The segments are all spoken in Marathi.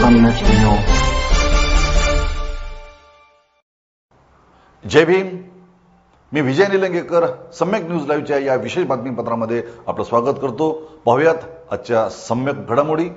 सम्यक न्यूज. जय भीम. मी विजय निलंगेकर. सम्यक न्यूज लाईव्हच्या या विशेष बातमीपत्रामध्ये आपलं स्वागत करतो. पाहूयात आजच्या सम्यक घडामोडी.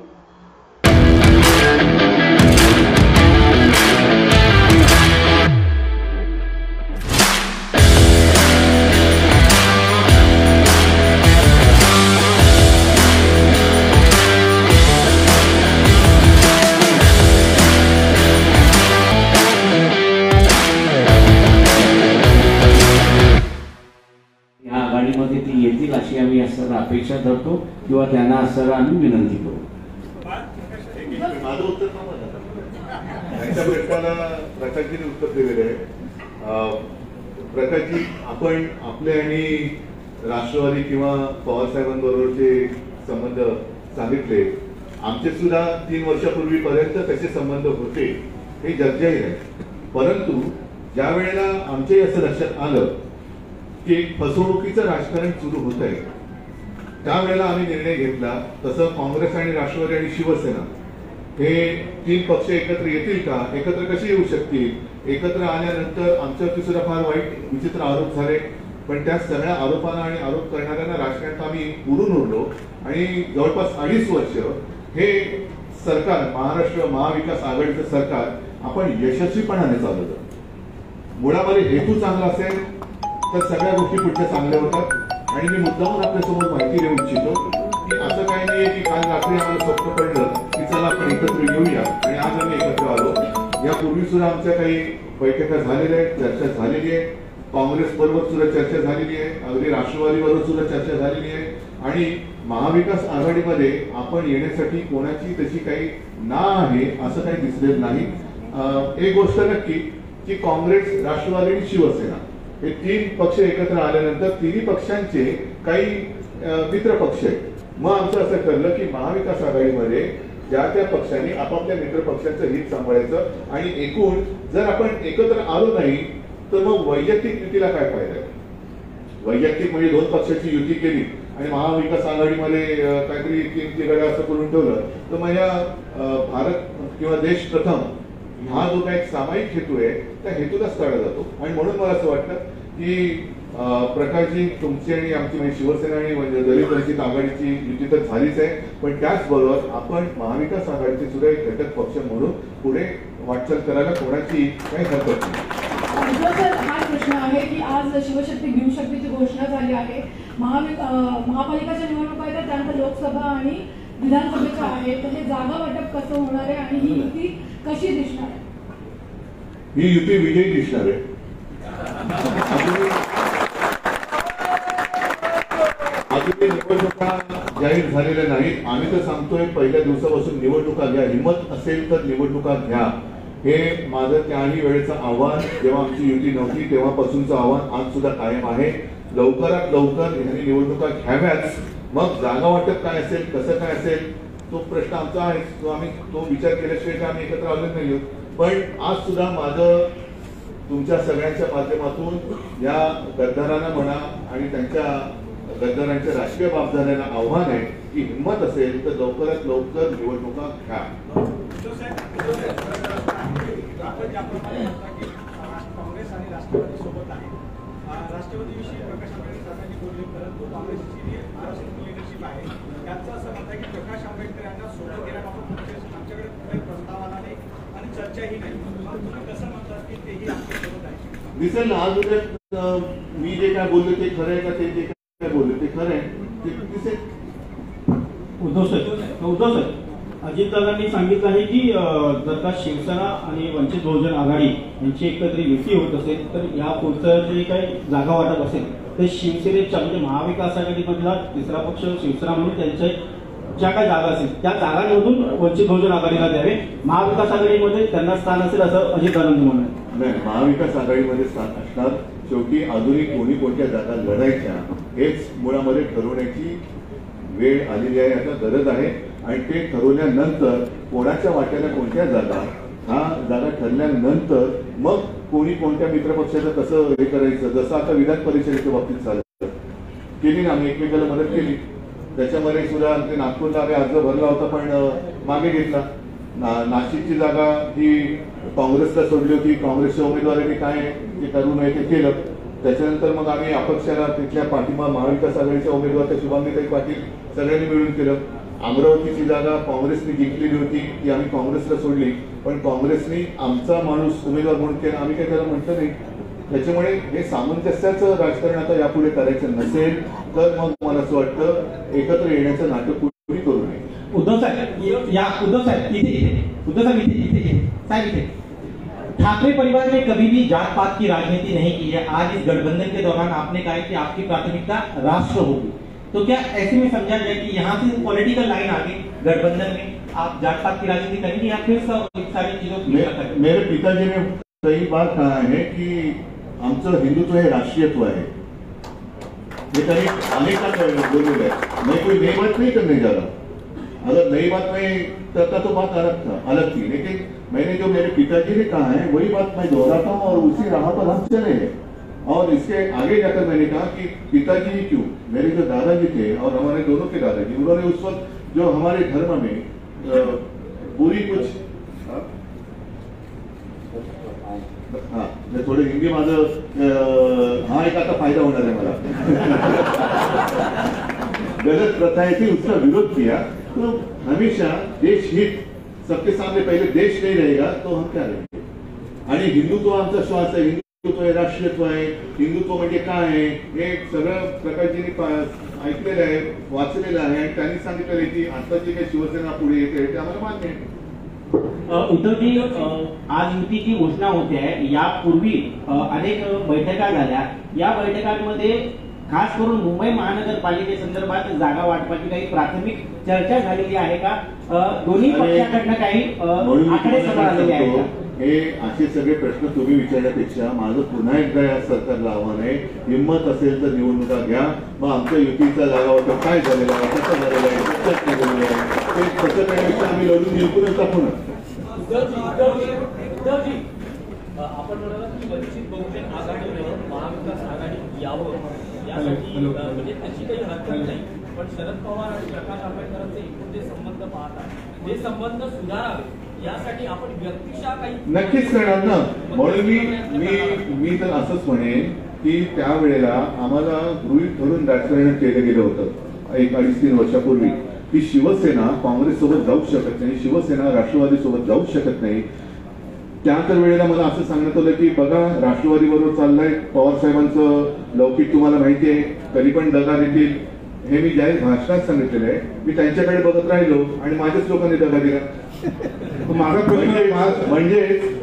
आघाडीमध्ये ती येतील अशी आम्ही असं अपेक्षा धरतो किंवा त्यांना असं आम्ही विनंती करू. माझं उत्तर त्यांच्या प्रश्नाला प्रकाशजीने उत्तर दिलेलं आहे. प्रकाशजी, आपण आपले आणि राष्ट्रवादी किंवा पवारसाहेबांबरोबरचे संबंध सांगितले. आमचे सुद्धा 3 वर्षापूर्वीपर्यंत तसे संबंध होते, हे जगजाहीर आहे. परंतु ज्या वेळेला आमच्याही असं लक्षात आलं की फसवणुकीचं राजकारण सुरू होत आहे, त्यावेळेला आम्ही निर्णय घेतला. तसं काँग्रेस आणि राष्ट्रवादी आणि शिवसेना हे 3 पक्ष एकत्र येतील का, एकत्र कसे येऊ शकतील, एकत्र आल्यानंतर आमच्यावरती सुद्धा फार वाईट विचित्र आरोप झाले. पण त्या सगळ्या आरोपांना आणि आरोप करणाऱ्यांना राजकारणात आम्ही पुरून उरलो आणि जवळपास 2.5 वर्ष हे सरकार, महाराष्ट्र महाविकास आघाडीचं सरकार आपण यशस्वीपणाने चालवलं. मुळामध्ये हेतू चांगला असेल तर सगळ्या गोष्टी पुढच्या चांगल्या होतात. आणि मी मुद्दामून आपल्यासमोर माहिती देऊ इच्छितो की असं काही नाहीये की काल रात्री आम्हाला स्वप्न पडलं की चला आपण एकत्र येऊया आणि आज आम्ही एकत्र आलो. यापूर्वी सुद्धा आमच्या काही बैठका झालेल्या आहेत, चर्चा झालेली आहे. काँग्रेस बरोबर सुद्धा चर्चा झालेली आहे, अगदी राष्ट्रवादी बरोबर सुद्धा चर्चा झालेली आहे. आणि महाविकास आघाडीमध्ये आपण येण्यासाठी कोणाची तशी काही ना आहे असं काही दिसलेलं नाही. एक गोष्ट नक्की की काँग्रेस, राष्ट्रवादी आणि शिवसेना हे 3 पक्ष एकत्र आल्यानंतर 3 पक्षांचे काही मित्र पक्ष आहेत. मग आमचं असं ठरलं की महाविकास आघाडीमध्ये ज्या त्या पक्षांनी आपापल्या मित्र पक्षांचं हित सांभाळायचं आणि एकूण जर आपण एकत्र आलो नाही तर मग वैयक्तिक युतीला काय फायदा आहे. वैयक्तिक म्हणजे 2 पक्षाची युती केली आणि महाविकास आघाडीमध्ये काहीतरी 3 तिघड्या असं करून ठेवलं तर मग या भारत किंवा देश प्रथम हा जो काही सामायिक हेतू आहे त्या हेतूलाच टाळला जातो. आणि म्हणून मला असं वाटतं की प्रकाशजी, तुमची आणि आमची म्हणजे शिवसेना आणि दलित वंचित आघाडीची युती तर झालीच आहे, पण त्याचबरोबर आपण महाविकास आघाडीचे सुद्धा एक घटक पक्ष म्हणून पुढे वाटचाल करायला कोणाची काही हरकत नाही. हा प्रश्न आहे की आज शिवशक्ती भीमशक्तीची घोषणा झाली आहे. महापालिकाच्या निवडणुका आहेत, त्यानंतर लोकसभा आणि विधानसभेच्या आहेत. तर हे जागा वाटप कसं होणार आहे आणि ही युती कशी दिसणार आहे? ही युती विजयी दिसणार आहे. अजूनही निवडणुका जाहीर झालेल्या नाहीत. आम्ही तर सांगतोय पहिल्या दिवसापासून निवडणुका घ्या, हिंमत असेल तर निवडणुका घ्या. हे माझं त्याही वेळेचं आव्हान, जेव्हा आमची युती नव्हती तेव्हापासूनचं आव्हान आज सुद्धा कायम आहे. लवकरात लवकर ह्यांनी निवडणुका घ्याव्याच. मग जागा वाटप काय असेल, कसं काय असेल, तो प्रश्न आमचा आहे. तो विचार केल्याशिवाय आम्ही एकत्र आलो नाही. पण आज सुद्धा माझं तुमच्या सगळ्यांच्या माध्यमातून या गद्दारांना म्हणा आणि त्यांच्या गद्दारांच्या राजकीय बापदाऱ्यांना आव्हान आहे की हिंमत असेल तर लवकरात लवकर निवडणुका घ्या. काँग्रेस आणि राष्ट्रवादी सोबत आहे. राष्ट्रवादीविषयी प्रकाश आंबेडकरांनी बोलले, परंतु काँग्रेसची महाराष्ट्र लिडरशिप आहे. त्यांचं असं मत आहे की प्रकाश आंबेडकर यांना सोबत घेण्याबाबत आमच्याकडे कुठलाही प्रस्ताव आला नाही आणि चर्चाही नाही. तुम्ही कसं म्हणतात की तेही आमच्यासोबत आहे? दिसेल ना आज उद्या मी जे काय बोललो ते खरं आहे का, ते जे काय बोललो ते खरं आहे ते दिसेल. उद्धव सर, अजितदादांनी सांगितलं आहे की जर का शिवसेना आणि वंचित बहुजन आघाडी यांची एकत्र युती होत असेल तर या पुढचं जे काही जागा वाटप असेल ते शिवसेनेच्या म्हणजे महाविकास आघाडीमधला तिसरा पक्ष शिवसेना म्हणून त्यांच्या ज्या काही जागा असतील त्या जागा निवडून वंचित बहुजन आघाडीला द्यावे. महाविकास आघाडीमध्ये त्यांना स्थान असेल असं अजितदादांचं म्हणणं आहे. नाही, महाविकास आघाडीमध्ये स्थान असणार. शेवटी आधुनिक कोणी कोणत्या जागा लढायच्या हेच मुळामध्ये ठरवण्याची वेळ आलेली आहे, आता गरज आहे. आणि ते ठरवल्यानंतर कोणाच्या वाट्याला कोणत्या जागा, हा जागा ठरल्यानंतर मग कोणी कोणत्या मित्रपक्षाचं कसं हे करायचं. जसं आता विधान परिषदेच्या बाबतीत झालं, केली ना, आम्ही एकमेकाला मदत केली. त्याच्यामध्ये सुद्धा नागपूरला आम्ही अर्ज भरला होता पण मागे घेतला. नाशिकची जागा ही काँग्रेसला सोडली होती. काँग्रेसच्या उमेदवारांनी काय जे करू नये ते केलं. त्याच्यानंतर मग आम्ही अपक्षाला तिथल्या पाठिंबा महाविकास आघाडीच्या उमेदवार त्या शुभांगीताई पाटील सगळ्यांनी मिळून केलं. अमरावतीची जागा काँग्रेसने जिंकलेली होती ती आम्ही काँग्रेसला सोडली, पण काँग्रेसने आमचा माणूस उमेदवार म्हणून केला, आम्ही काही त्याला म्हटलं नाही. त्याच्यामुळे हे सामंजस्याचं राजकारण आता यापुढे करायचं नसेल तर मग मला असं वाटतं एकत्र येण्याचं नाटक कुठेही करू नये. उद्धव साहब इथे ठाकरे परिवार ने कभी भी जात पात की राजनीति नहीं की है. आज इस गठबंधन के दौरान आपने कहा कि आपकी प्राथमिकता राष्ट्र होगी, तो क्या ऐसे में समझा जाए कि यहाँ से पॉलिटिकल लाइन आगे गठबंधन में आप जात पात की राजनीति करेंगे या फिर सारी चीजों की? मेरे पिताजी ने सही बात कहा है कि आमचं हिंदुत्व हे राष्ट्रीयत्व आहे. ये कहीं अनेक बोलेलं है. मैं कोई नई बात नहीं करने जा रहा. अगर नई बात मैं करता तो बात अलग थी, लेकिन मैंने जो मेरे पिताजी ने कहा है वही बात मैं दोहराता हूँ और उसी राह पर हम चले हैं. और इसके आगे जाकर मैंने कहा कि पिताजी ही क्यों, मेरे जो दादाजी थे और हमारे दोनों के दादाजी, उन्होंने उस वक्त जो हमारे धर्म में पूरी कुछ मैं थोडे हिंदी माझं हा एक आता फायदा होणार है मला. गलत प्रथा थी उसका विरोध किया. तो हमेशा देश हित सबके सामने, पहले देश नहीं रहेगा तो हम क्या रहेंगे. आणि हिंदुत्व आमचा श्वास आहे. हिंदुत्व हे राष्ट्रीयत्व आहे. हिंदुत्व म्हणजे काय आहे हे सगळं प्रकाशजींनी ऐकलेलं आहे, वाचलेलं आहे आणि त्यांनी सांगितलेलं आहे की आता जी काही शिवसेना पुढे येते ते आम्हाला मान्य आहे. उद्धव जी, आज युतीची घोषणा होते आहे. यापूर्वी अनेक बैठका झाल्या. या बैठकांमध्ये खास करून मुंबई महानगरपालिकेसंदर्भात जागा वाटपाची काही प्राथमिक चर्चा झालेली आहे का? दोन्ही पक्षाकडनं काही आकडे समोर आलेले आहेत का? हे असे सगळे प्रश्न तुम्ही विचारण्यापेक्षा माझं पुन्हा एकदा या सरकारला आव्हान आहे, हिंमत असेल तर निवडणुका घ्या. मग आमच्या युतीचा जागा वाटप काय झालेला आहे, कसं झालेलं आहे, कसं काय झालेलं आहे ते कसं करण्यापेक्षा आम्ही लढून जिंकूनच टाकू ना. आपण म्हणाला की वंचित बहुजन आघाडीवर महाविकास आघाडी यावं यासाठी म्हणजे त्याची काही हरकत नाही, पण शरद पवार आणि प्रकाश आंबेडकरांचे एकूण जे संबंध पाहतात ते संबंध सुधारावे यासाठी आपण व्यक्तिशः काही नक्कीच करणार ना. म्हणून मी तर असंच म्हणेन की त्यावेळेला आम्हाला गृहीत धरून राजकारण केलं गेलं होतं 1-2-3 वर्षापूर्वी की शिवसेना काँग्रेस सोबत जाऊ शकत नाही, शिवसेना राष्ट्रवादी सोबत जाऊ शकत नाही. त्या तर वेळेला मला असं सांगण्यात आलं की बघा राष्ट्रवादी बरोबर चाललंय, पवार साहेबांचं लौकिक तुम्हाला माहिती आहे, कधी पण दगा देतील हे मी जाहीर भाषणात सांगितलेलं आहे. मी त्यांच्याकडे बघत राहिलो आणि माझ्याच लोकांनी दगा दिला. माझा प्रश्न म्हणजे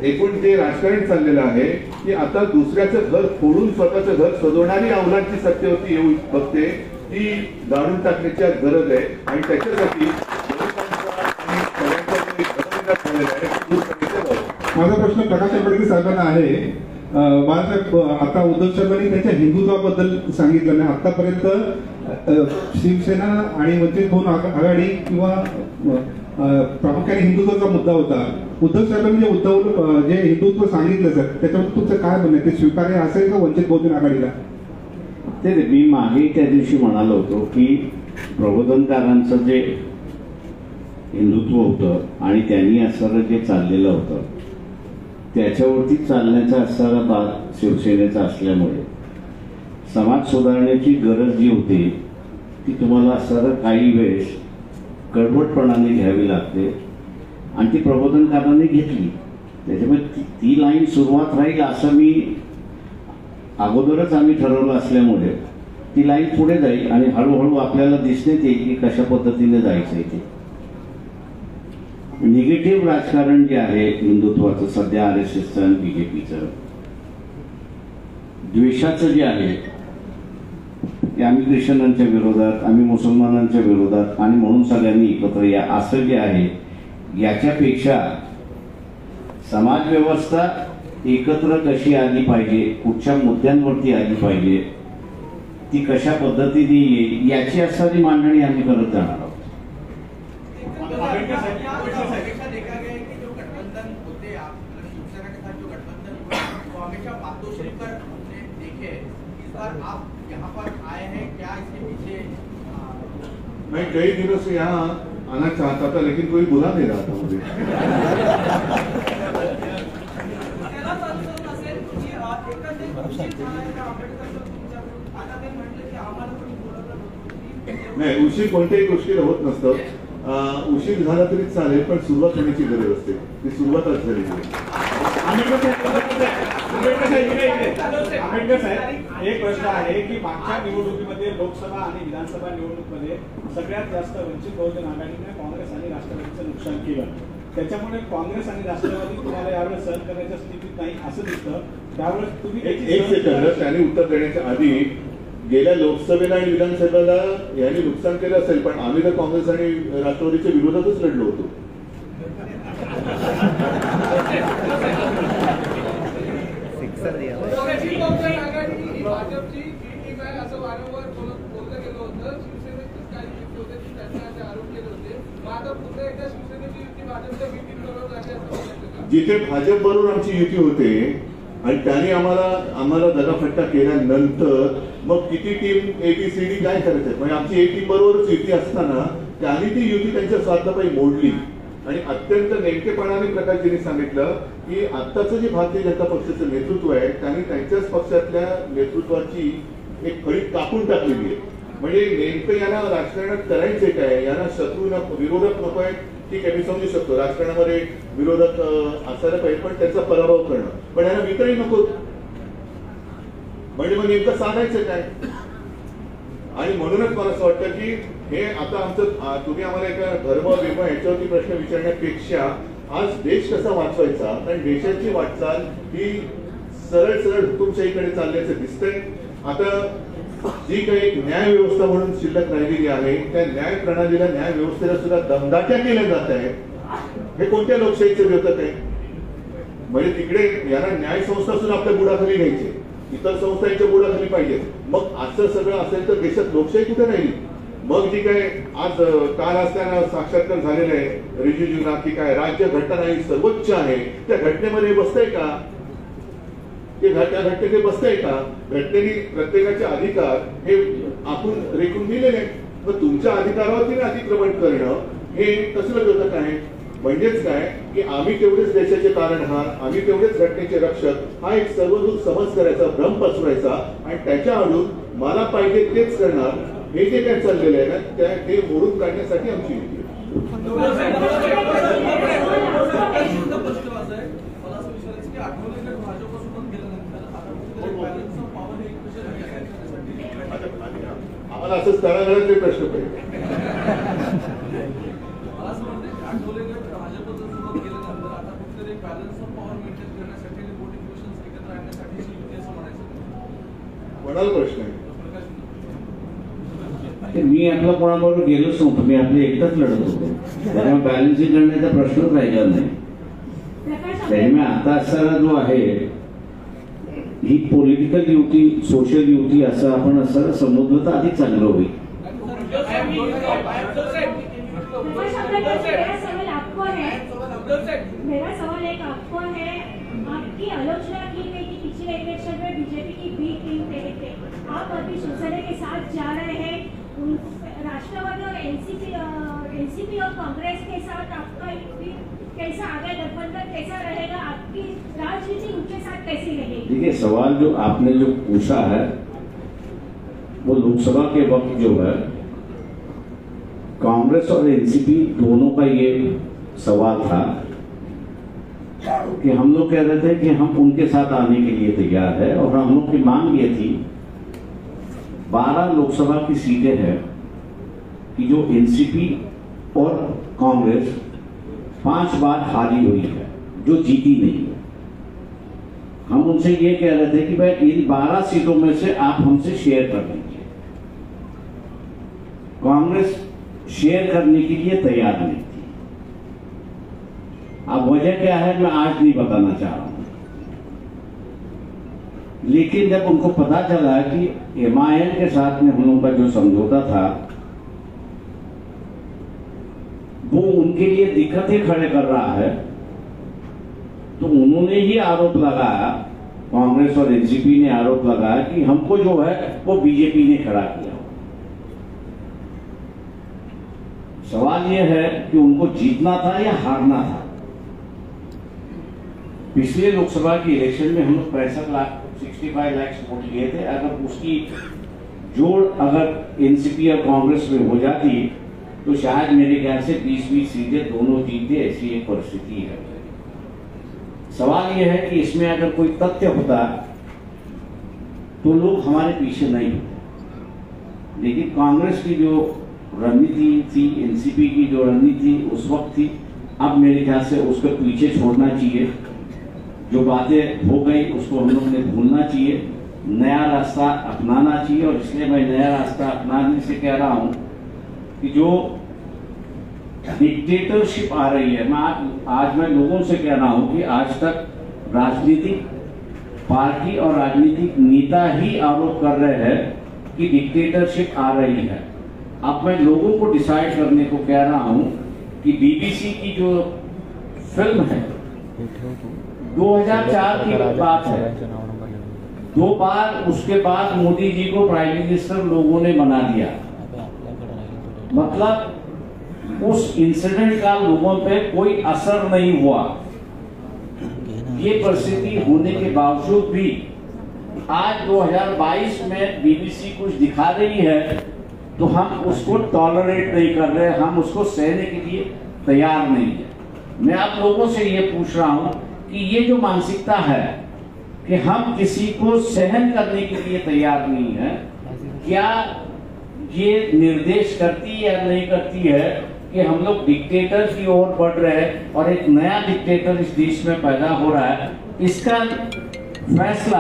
एकूण ते राजकारण चाललेलं आहे की आता दुसऱ्याचं घर फोडून स्वतःचं घर सजवणारी अवलादची सत्तेवरती येऊ बघते, ती जाणून टाकण्याची गरज आहे आणि त्याच्यासाठी माझा प्रश्न प्रकाश आंबेडकर साहेबांना आहे. बाळासाहेब, आता उद्धव साहेबांनी त्यांच्या हिंदुत्वाबद्दल सांगितलं नाही. आतापर्यंत शिवसेना आणि वंचित बहुजन आघाडी किंवा प्रामुख्याने हिंदुत्वाचा मुद्दा होता. उद्धव साहेबांनी जे हिंदुत्व सांगितलं सर, त्याच्यावर तुमचं काय म्हणणं आहे? ते स्वीकार्य असेल का वंचित बहुजन आघाडीला? ते मी मागे त्या दिवशी म्हणालो होतो की प्रबोधनकारांचं जे हिंदुत्व होतं आणि त्यांनी असणारं जे चाललेलं होतं त्याच्यावरती चालण्याचा असणारा भाग शिवसेनेचा असल्यामुळे समाज सुधारण्याची गरज जी होती ती तुम्हाला असणारं काही वेळेस कडवटपणाने घ्यावी लागते आणि ती प्रबोधनकारांनी घेतली. त्याच्यामुळे ती लाईन सुरुवात राहील असं मी अगोदरच आम्ही ठरवलं असल्यामुळे ती लाईन पुढे जाईल आणि हळूहळू आपल्याला दिसण्यात येईल की कशा पद्धतीने जायचं ते. निगेटिव्ह राजकारण जे आहे हिंदुत्वाचं सध्या RSSचं आणि BJPचं द्वेषाचं जे आहे ते आम्ही ख्रिश्चनांच्या विरोधात, आम्ही मुसलमानांच्या विरोधात आणि म्हणून सगळ्यांनी एकत्र या असं जे आहे याच्यापेक्षा समाज व्यवस्था एकत्र कशी आली पाहिजे, कुठच्या मुद्द्यांवरती आली पाहिजे, ती कशा पद्धतीने येईल याची असणारी मांडणी आम्ही करत जाणार आहोत. देखा गया है कि जो गठबंधन होते शिवसेना के साथ जो गठबंधन हुआ वो हमेशा मातोश्री पर हमने देखे. इस बार आप यहाँ पर आए हैं, क्या इसके पीछे? मैं कई दिनों से यहाँ आना चाहता था लेकिन कोई बुला नहीं रहा था मुझे. त्यालाच अनुसरून असेल की एकंदरीत उशीर झालाय का आंबेडकरांचं तुमच्याकडून? आता ते म्हटलं की आम्हाला पण बोलावलं नव्हतं. नाही, उशीर कोणत्याही गोष्टीला होत नसतं. उशीर झाला तरी चालेल, पण सुरुवात होण्याची गरज असते. ती सुरुवातच झाली नाही. आंबेडकर साहेब, एक प्रश्न आहे की मागच्या निवडणुकीमध्ये लोकसभा आणि विधानसभा निवडणुकीमध्ये सगळ्यात जास्त वंचित बहुजन आघाडीने काँग्रेस आणि राष्ट्रवादीचं नुकसान केलं. त्याच्यामुळे काँग्रेस आणि राष्ट्रवादी तुम्हाला यावेळेस सहन करण्याच्या स्थितीत नाही असं दिसतं. त्यावेळेस तुम्ही एक सेकंद, त्यांनी उत्तर देण्याच्या आधी गेल्या लोकसभेला आणि विधानसभेला यांनी नुकसान केलं असेल, पण आम्ही तर काँग्रेस आणि राष्ट्रवादीच्या विरोधातच लढलो होतो. वंचित बहुजन आघाडी ही भाजपची टीम आहे असं वारंवार बोललं गेलं होतं. शिवसेनेचेच काही युती होते की त्यांनी असे आरोप केले होते. मग आता पुन्हा एकदा शिवसेनेची युती भाजपच्या युती बरोबर झाली असं म्हणायचं. जिथे भाजप बरोबर आमची युती होते आणि त्यांनी आम्हाला दगाफट्टा केल्यानंतर मग किती टीम ABCD काय करायचं, म्हणजे आमची एक टीम बरोबरच युती असताना त्यांनी ती युती त्यांच्या स्वार्थापायी मोडली. आणि अत्यंत नेमकेपणाने प्रकाशजींनी सांगितलं की आत्ताचं जे भारतीय जनता पक्षाचं नेतृत्व आहे त्यांनी त्यांच्याच पक्षातल्या नेतृत्वाची एक फळी कापून टाकलेली आहे. म्हणजे नेमकं यांना राजकारणात करायचंय काय, यांना शत्रू विरोधक नको आहे, ठीक आहे मी समजू शकतो राजकारणामध्ये विरोधक असायला पाहिजे, पण त्याचा पराभव करणं, पण यांना विक्रही नको. म्हणजे मग नेमकं सांगायचं काय. आणि म्हणूनच मला असं वाटतं की हे आता आमचं तुम्ही आम्हाला एका धर्म विमा याच्यावरती प्रश्न विचारण्यापेक्षा आज देश कसा वाचवायचा, कारण देशाची वाटचाल ही सरळ सरळ हुकुमशाहीकडे चालल्याचं दिसतंय. आता जी काही न्याय व्यवस्था म्हणून शिल्लक राहिलेली आहे त्या न्याय प्रणालीला, न्याय व्यवस्थेला सुद्धा दमदाट्या केल्या जात आहे. हे कोणत्या लोकशाहीचे द्योतक आहे. म्हणजे तिकडे यांना न्याय संस्था सुद्धा आपल्या बुडाखाली घ्यायचे, इतर संस्था यांच्या बुडाखाली पाहिजेत. मग असं सगळं असेल तर देशात लोकशाही कुठे राहील. मग जी काय आज काल असताना साक्षात्कार झालेलं आहे रिजिजूंना की काय राज्य घटना ही सर्वोच्च आहे, त्या घटनेमध्ये बसतंय का, त्या घटनेने बसतंय का. घटनेने प्रत्येकाचे अधिकार हे आपण रेखून दिलेले आहेत. मग तुमच्या अधिकारावरती अतिक्रमण करणं हे कसलं घटक आहे. म्हणजेच काय की आम्ही तेवढेच देशाचे तारणहार, आम्ही तेवढेच घटनेचे रक्षक, हा एक सर्वदूर समज करायचा, भ्रम पसरवायचा आणि त्याच्या आडून मला पाहिजे तेच करणार हे जे काय चाललेलं आहे ना ते मोडून काढण्यासाठी आमची युती आहे. मला असं विचारायचं की आठवले भाजपसोबत गेल्यानंतर बॅलन्स ऑफ पॉवर हे आम्हाला असं तळागाळाचे प्रश्न पडले. मला असं म्हणते आठवले भाजपसोबत गेल्यानंतर आता कुठेतरी एक बॅलन्स ऑफ पॉवर मेंटेन करण्यासाठी आणि वोटिंग डिव्हिजन्स एकत्र आणण्यासाठी युती असं म्हणायचं. कोणाला प्रश्न आहे. मी आपला कोणाबरोबर गेलोच नव्हतो, मी आपले एकटाच लढत होतो, त्यामुळे बॅलन्सिंग करण्याचा प्रश्नच राहिला नाही. त्यामुळे आता असताना जो आहे ही पॉलिटिकल युती, सोशल युती असं आपण असं समजलं तर अधिक चांगलं होईल. मेरा सवाल एक आपको है, आपकी आलोचना की गई कि पिछले इलेक्शन में बीजेपी की बी टीम थे, आप अभी शिवसेना के साथ जा रहे हैं, राष्ट्रवादी और एनसीपी और कांग्रेस के साथ आपका कैसा आगे गठबंधन कैसा रहेगा, आपकी राजनीति उनके साथ कैसी रहेगी. देखिए सवाल जो आपने जो पूछा है वो लोकसभा के वक्त जो है कांग्रेस और एनसीपी दोनों का ये सवाल था कि हम लोग कह रहे थे कि हम उनके साथ आने के लिए तैयार है और हम लोग की मांग ये थी 12 लोकसभा की सीटें हैं कि जो एनसीपी और कांग्रेस 5 बार हारी हुई है, जो जीती नहीं है. हम उनसे ये कह रहे थे कि भाई इन 12 सीटों में से आप हमसे शेयर कर लीजिए. कांग्रेस शेयर करने के लिए तैयार नहीं थी. अब वजह क्या है मैं आज नहीं बताना चाह रहा हूं, लेकिन जब उनको पता चला कि MIM के साथ में हम लोगों का जो समझौता था वो उनके लिए दिक्कतें खड़े कर रहा है, तो उन्होंने ही आरोप लगाया, कांग्रेस और एनसीपी ने आरोप लगाया कि हमको जो है वो बीजेपी ने खड़ा किया. सवाल यह है कि उनको जीतना था या हारना था। पिछले लोकसभा की इलेक्शन में हम लोग 65 लाख वोट लिए थे। अगर उसकी जोड़ अगर एनसीपी और कांग्रेस में हो जाती तो शायद मेरे ख्याल से 20-20 सीटें दोनों जीते, ऐसी एक परिस्थिति है। सवाल यह है कि इसमें अगर कोई तथ्य होता तो लोग हमारे पीछे नहीं होते, लेकिन कांग्रेस की जो रणनीति थी, एनसीपी की जो रणनीति उस वक्त थी, अब मेरे ख्याल से उसको पीछे छोड़ना चाहिए। जो बातें हो गई उसको हम लोग ने भूलना चाहिए, नया रास्ता अपनाना चाहिए। और इसलिए मैं नया रास्ता अपनाने से कह रहा हूं कि जो डिक्टेटरशिप आ रही है, आज मैं लोगों से कह रहा हूं कि आज तक राजनीतिक पार्टी और राजनीतिक नेता ही आरोप कर रहे हैं कि डिक्टेटरशिप आ रही है। अब मैं लोगों को डिसाइड करने को कह रहा हूं कि बीबीसी की जो फिल्म है 2004 की बात है, 2 बार उसके बाद मोदी जी को प्राइम मिनिस्टर लोगों ने बना दिया। मतलब उस इंसिडेंट का लोगों पे कोई असर नहीं हुआ। ये परिस्थिति होने के बावजूद भी आज 2022 में बीबीसी कुछ दिखा रही है तो हम उसको टॉलरेट नहीं कर रहे, हम उसको सहने के लिए तैयार नहीं है। मैं आप लोगों से ये पूछ रहा हूं कि ये जो मानसिकता है कि हम किसी को सहन करने के लिए तैयार नहीं है, क्या ये निर्देश करती या नहीं करती है कि हम लोग डिक्टेटर की ओर बढ़ रहे हैं और एक नया डिक्टेटर इस देश में पैदा हो रहा है? इसका फैसला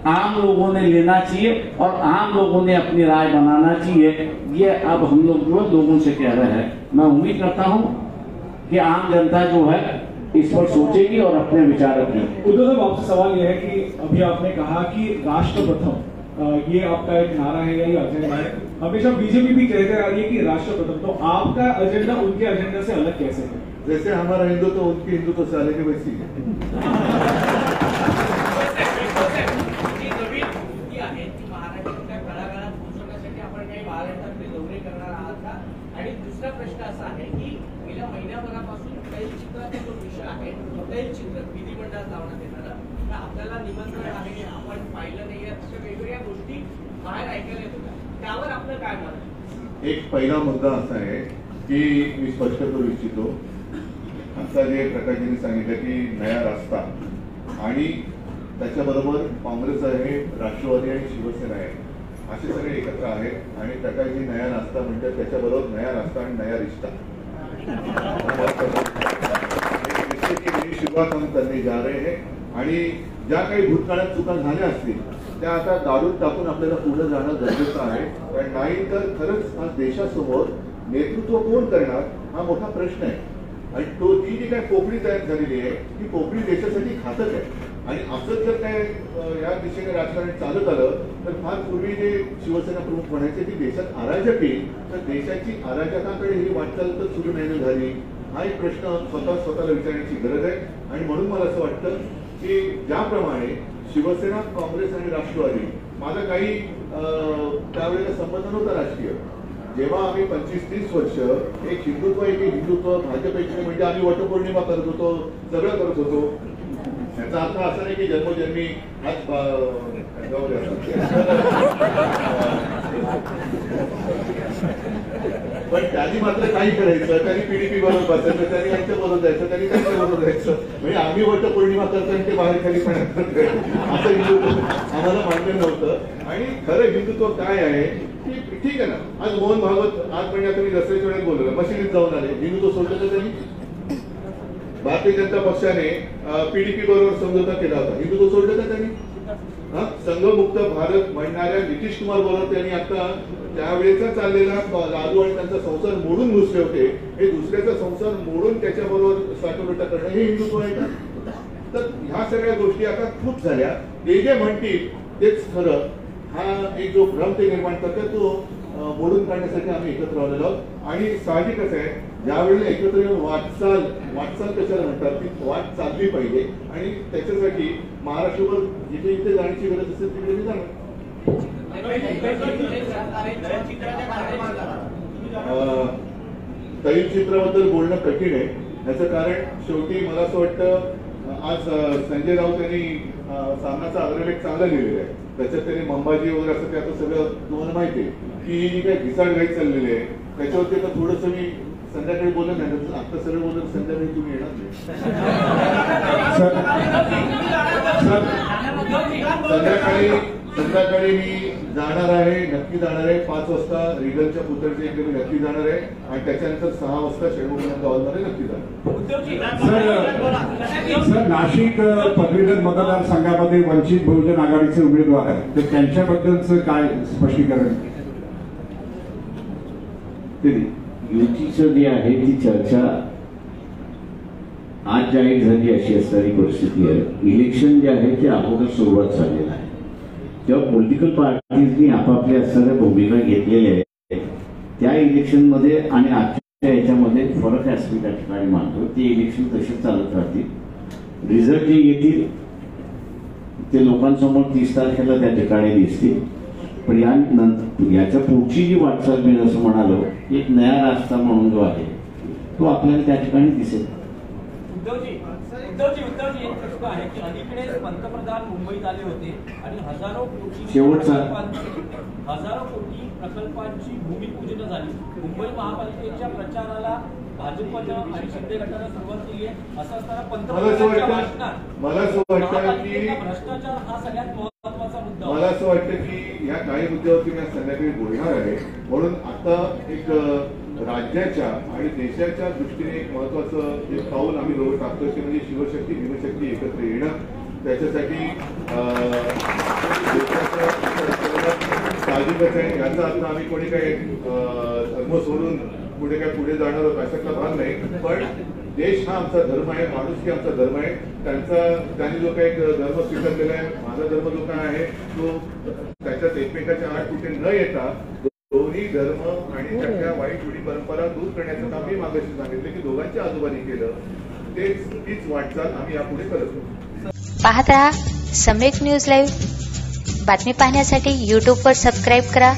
आम लोगों ने लेना चाहिए और आम लोगों ने अपनी राय बनाना चाहिए। ये अब हम लोग जो लोगों से कह रहे हैं, मैं उम्मीद करता हूं कि आम जनता जो है इस पर सोचेगी और अपने विचार रखेगी। उद्धव साहब, आपसे सवाल यह है कि अभी आपने कहा कि राष्ट्र प्रथम, ये आपका एक नारा है या ये एजेंडा है। हमेशा बीजेपी भी कहते आ रही है कि राष्ट्र प्रथम, तो आपका एजेंडा उनके एजेंडा से अलग कैसे है? जैसे हमारा हिंदुत्व उनके हिंदुत्व से अलग है वैसी आणि दुसरा प्रश्न असा आहे की गेल्या महिन्याभरापासून तैलचित्राचा जो विषय आहे, तैलचित्र विधिमंडळात लावण्यात येणारं, आपल्याला निमंत्रण आहे, आपण पाहिलं नाही, अशा वेगवेगळ्या गोष्टी बाहेर ऐकायला येत होत्या, त्यावर आपलं काय मत आहे? एक पहिला मुद्दा असा आहे की मी स्पष्ट करू इच्छितो, आता जे प्रकाशजींनी सांगितलं की नया रास्ता आणि त्याच्याबरोबर काँग्रेस आहे, राष्ट्रवादी आणि शिवसेना आहे, असे सगळे एकत्र आहेत आणि प्रकाशजी नया रास्ता म्हणतात, त्याच्याबरोबर नया रास्ता आणि नया रिश्ता रिश्ते की नई शुरुआत हम करने जा रहे हैं। आणि ज्या काही भूतकाळात चुका झाल्या असतील त्या आता दारूत टाकून आपल्याला पुढे जाणं गरजेचं आहे, कारण नाही तर खरंच आज देशासमोर नेतृत्व कोण करणार हा मोठा प्रश्न आहे। आणि तो जी काही पोकळी तयार झालेली आहे ती पोकळी देशासाठी घातक आहे आणि असं जर काय या दिशेने राजकारण चालत आलं तर फार पूर्वी जे शिवसेना प्रमुख म्हणायचे की देशात अराजक येईल, तर देशाची अराजकाकडे ही वाटचाल तर सुरू नाही झाली, हा एक प्रश्न स्वतःला विचारण्याची गरज आहे। आणि म्हणून मला असं वाटतं की ज्याप्रमाणे शिवसेना, काँग्रेस आणि राष्ट्रवादी, माझा काही त्यावेळेला संबंध नव्हता राजकीय, जेव्हा आम्ही 25-30 वर्ष एक हिंदुत्व भाजप एक म्हणजे आम्ही वटपौर्णिमा करत होतो, सगळं करत होतो, याचा अर्थ असा नाही की जन्मोजन्मी पण त्यांनी मात्र काही करायचं, त्यांनी पीडीपी बरोबर बसायचं, त्यांनी यांच्या बरोबर जायचं, त्यांनी त्यांच्या बरोबर जायचं, म्हणजे आम्ही वटपौर्णिमा करतो आणि ते बाहेर खाली पण असं हिंदुत्व आम्हाला मान्य नव्हतं। आणि खरं हिंदुत्व काय आहे की ठीक आहे ना, आज मोहन भागवत आज म्हणजे आता मी दसऱ्याच्या वेळेत बोललो, मशिदीत जाऊन आले, हिंदुत्व सोडलं तर त्यांनी भारतीय जनता पक्षाने पीडीपी बरोबर समझोता केला होता, हिंदुत्व सोडलं का त्यांनी? संघमुक्त भारत म्हणणाऱ्या नितीश कुमार बरोबर त्यांनी आता त्यावेळेचा चाललेला लालू आणि त्यांचा संसार मोडून घुसले होते, हे दुसऱ्याचा संसार मोडून त्याच्याबरोबर साठवटा करणं हे हिंदुत्व आहे का? तर ह्या सगळ्या गोष्टी आता खूप झाल्या, ते जे म्हणतील तेच खरं, हा एक जो भ्रम ते निर्माण करतात तो मोडून काढण्यासाठी आम्ही एकत्र आलेलो आहोत। आणि साहजिकच आहे, ज्यावेळेला एकत्र येऊन वाटचाल कशाला म्हणतात, ती वाट चालली पाहिजे आणि त्याच्यासाठी महाराष्ट्रभर जिथे जिथे जाण्याची गरज असेल तिकडे मी जाणार। तैलचित्राबद्दल बोलणं कठीण आहे. याचं कारण शेवटी मला असं वाटतं आज संजय राऊत यांनी सामनाचा अग्रलेख चांगला लिहिलेला आहे. त्याच्यात त्यांनी मंबाजी वगैरे असं ते आता सगळं तुम्हाला माहिती आहे की ही जी काही घिसाडघाई चाललेली आहे त्याच्यावरती आता थोडंसं मी संध्याकाळी बोलत नाही. आता सगळं बोलत संध्याकाळी तुम्ही येणार नाही. संध्याकाळी मी जाणार आहे, नक्की जाणार आहे. 5 वाजता रिगलच्या पुतळ्याच्या इकडे मी नक्की जाणार आहे आणि त्याच्यानंतर 6 वाजता शेळगाव हॉलमध्ये नक्की जाणार. सर, नाशिक पदवीधर मतदारसंघामध्ये वंचित बहुजन आघाडीचे उमेदवार आहेत, तर त्यांच्याबद्दलचं काय स्पष्टीकरण? युतीचं जे आहे ती चर्चा आज जाहीर झाली अशी असणारी परिस्थिती आहे. इलेक्शन जे आहे ते अगोदर सुरुवात झालेलं आहे तेव्हा पॉलिटिकल पार्टीजनी आपापल्या असणाऱ्या भूमिका घेतलेल्या आहेत. त्या इलेक्शनमध्ये आणि आजच्या याच्यामध्ये फरक असतो त्या ठिकाणी मानतो. ते इलेक्शन तसेच चालत राहतील. रिझल्ट जे येतील ते लोकांसमोर 30 तारखेला त्या ठिकाणी दिसतील. पण याच्या पुढची जी वाटचाल मी जसं म्हणालो एक नया रास्ता म्हणून जो आहे तो आपल्याला त्या ठिकाणी दिसेल. उद्धवजी एक प्रश्न आहे की अलीकडेच पंतप्रधान मुंबईत आले होते आणि हजारो कोटी प्रकल्पांची भूमिपूजन झाली. मुंबई महापालिकेच्या प्रचाराला भाजपनं आणि शिंदे गटानं सुरुवात केली आहे. असं असताना पंतप्रधानांच्या भाषणात भ्रष्टाचार हा सगळ्यात महत्वाचा मुद्दा. मला असं वाटतं की या काही मुद्द्यावरती मी संध्याकाळी बोलणार आहे. म्हणून आता एक राज्याच्या आणि देशाच्या दृष्टीने एक महत्वाचं एक पाऊल आम्ही रोज टाकतो ते म्हणजे शिवशक्ती भीमशक्ती एकत्र येणं. त्याच्यासाठी साहजिकच आहे. याचा अर्थ आम्ही कोणी काही धर्म सोडून पुढे जाणार आहोत अशातला भाग नाही. पण देश हा आमचा धर्म आहे, माणुसकी आमचा धर्म आहे. त्यांनी जो काही धर्म स्वीकारलेला आहे, माझा धर्म जो काय आहे तो त्याच्यात एकमेकाच्या आड कुठे न येता दोन्ही धर्म आणि त्याच्या वाईट रूढी परंपरा दूर करण्याचं काम मी मागाशी सांगितलं की दोघांच्या आजोबांनी केलं. तीच वाटचाल आम्ही यापुढे करत आहोत. पाहत रहा सम्यक न्यूज लाईव्ह. बातमी पाहण्यासाठी YouTube वर सबस्क्राईब करा.